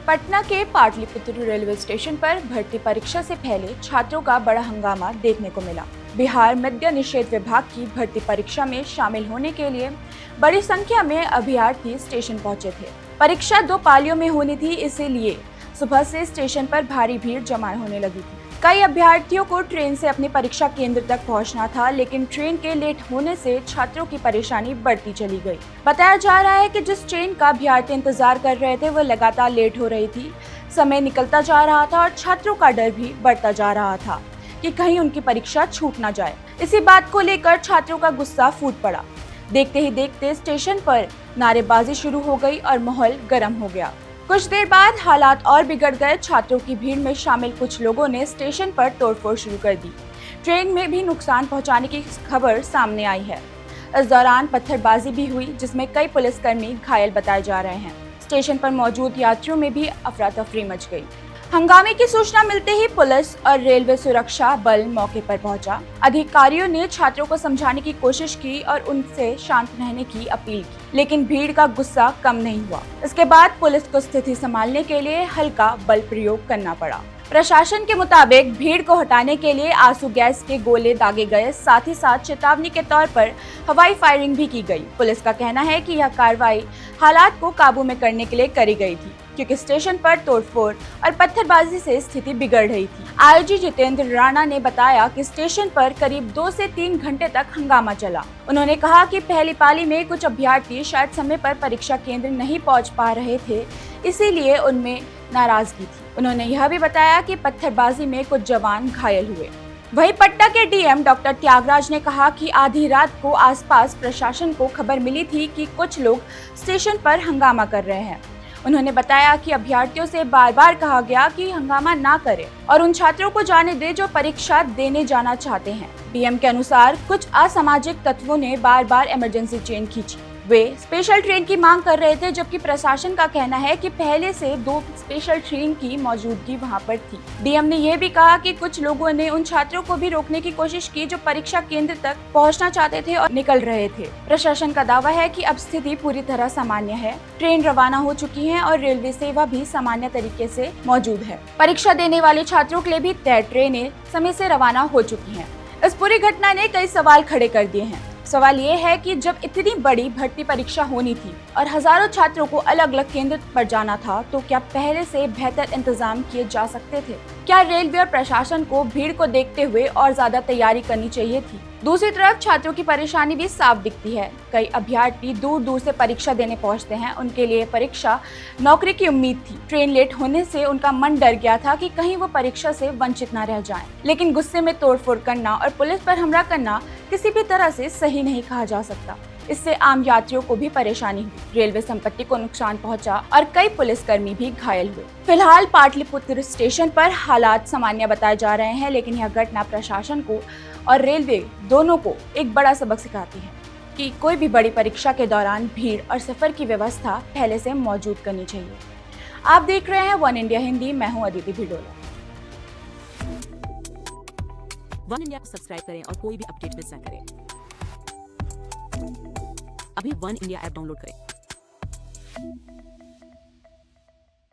पटना के Pataliputra railway station पर भर्ती परीक्षा से पहले छात्रों का बड़ा हंगामा देखने को मिला। बिहार मद्य निषेध विभाग की भर्ती परीक्षा में शामिल होने के लिए बड़ी संख्या में अभ्यर्थी स्टेशन पहुंचे थे। परीक्षा 2 पालियों में होनी थी, इसीलिए सुबह से स्टेशन पर भारी भीड़ जमा होने लगी थी। कई अभ्यर्थियों को ट्रेन से अपनी परीक्षा केंद्र तक पहुंचना था, लेकिन ट्रेन के लेट होने से छात्रों की परेशानी बढ़ती चली गई। बताया जा रहा है कि जिस ट्रेन का अभ्यर्थी इंतजार कर रहे थे, वह लगातार लेट हो रही थी। समय निकलता जा रहा था और छात्रों का डर भी बढ़ता जा रहा था कि कहीं उनकी परीक्षा छूट न जाए। इसी बात को लेकर छात्रों का गुस्सा फूट पड़ा। देखते ही देखते स्टेशन पर नारेबाजी शुरू हो गई और माहौल गर्म हो गया। कुछ देर बाद हालात और बिगड़ गए। छात्रों की भीड़ में शामिल कुछ लोगों ने स्टेशन पर तोड़फोड़ शुरू कर दी। ट्रेन में भी नुकसान पहुंचाने की खबर सामने आई है। इस दौरान पत्थरबाजी भी हुई, जिसमें कई पुलिसकर्मी घायल बताए जा रहे हैं। स्टेशन पर मौजूद यात्रियों में भी अफरा तफरी मच गई। हंगामे की सूचना मिलते ही पुलिस और रेलवे सुरक्षा बल मौके पर पहुंचा। अधिकारियों ने छात्रों को समझाने की कोशिश की और उनसे शांत रहने की अपील की, लेकिन भीड़ का गुस्सा कम नहीं हुआ। इसके बाद पुलिस को स्थिति संभालने के लिए हल्का बल प्रयोग करना पड़ा। प्रशासन के मुताबिक भीड़ को हटाने के लिए आंसू गैस के गोले दागे गए, साथ ही साथ चेतावनी के तौर पर हवाई फायरिंग भी की गई। पुलिस का कहना है कि यह कार्रवाई हालात को काबू में करने के लिए करी गई थी, क्योंकि स्टेशन पर तोड़फोड़ और पत्थरबाजी से स्थिति बिगड़ रही थी। आईजी जितेंद्र राणा ने बताया कि स्टेशन पर करीब 2 से 3 घंटे तक हंगामा चला। उन्होंने कहा कि पहली पाली में कुछ अभ्यर्थी शायद समय पर परीक्षा केंद्र नहीं पहुंच पा रहे थे, इसीलिए उनमें नाराजगी थी। उन्होंने यह भी बताया कि पत्थरबाजी में कुछ जवान घायल हुए। वहीं पटना के डीएम डॉक्टर त्यागराज ने कहा कि आधी रात को आसपास प्रशासन को खबर मिली थी कि कुछ लोग स्टेशन पर हंगामा कर रहे हैं। उन्होंने बताया कि अभ्यर्थियों से बार बार कहा गया कि हंगामा ना करें और उन छात्रों को जाने दें जो परीक्षा देने जाना चाहते हैं। डीएम के अनुसार कुछ असामाजिक तत्वों ने बार बार इमरजेंसी ट्रेन खींची। वे स्पेशल ट्रेन की मांग कर रहे थे, जबकि प्रशासन का कहना है कि पहले से 2 स्पेशल ट्रेन की मौजूदगी वहां पर थी। डीएम ने यह भी कहा कि कुछ लोगों ने उन छात्रों को भी रोकने की कोशिश की जो परीक्षा केंद्र तक पहुंचना चाहते थे और निकल रहे थे। प्रशासन का दावा है कि अब स्थिति पूरी तरह सामान्य है। ट्रेन रवाना हो चुकी है और रेलवे सेवा भी सामान्य तरीके से मौजूद है। परीक्षा देने वाले छात्रों के लिए भी तय ट्रेनें समय से रवाना हो चुकी हैं। इस पूरी घटना ने कई सवाल खड़े कर दिए हैं। सवाल ये है कि जब इतनी बड़ी भर्ती परीक्षा होनी थी और हजारों छात्रों को अलग अलग केंद्र पर जाना था, तो क्या पहले से बेहतर इंतजाम किए जा सकते थे? क्या रेलवे और प्रशासन को भीड़ को देखते हुए और ज्यादा तैयारी करनी चाहिए थी? दूसरी तरफ छात्रों की परेशानी भी साफ दिखती है। कई अभ्यर्थी दूर दूर से परीक्षा देने पहुंचते हैं। उनके लिए परीक्षा नौकरी की उम्मीद थी। ट्रेन लेट होने से उनका मन डर गया था कि कहीं वो परीक्षा से वंचित न रह जाएं। लेकिन गुस्से में तोड़फोड़ करना और पुलिस पर हमला करना किसी भी तरह से सही नहीं कहा जा सकता। इससे आम यात्रियों को भी परेशानी हुई, रेलवे संपत्ति को नुकसान पहुंचा और कई पुलिसकर्मी भी घायल हुए। फिलहाल पाटलिपुत्र स्टेशन पर हालात सामान्य बताए जा रहे हैं, लेकिन यह घटना प्रशासन को और रेलवे दोनों को एक बड़ा सबक सिखाती है कि कोई भी बड़ी परीक्षा के दौरान भीड़ और सफर की व्यवस्था पहले से मौजूद करनी चाहिए। आप देख रहे हैं वन इंडिया हिंदी, मैं हूं अदिति भिडोला। वन इंडिया को सब्सक्राइब करें और कोई भी अपडेट मिस न करें। अभी वन इंडिया ऐप डाउनलोड करें।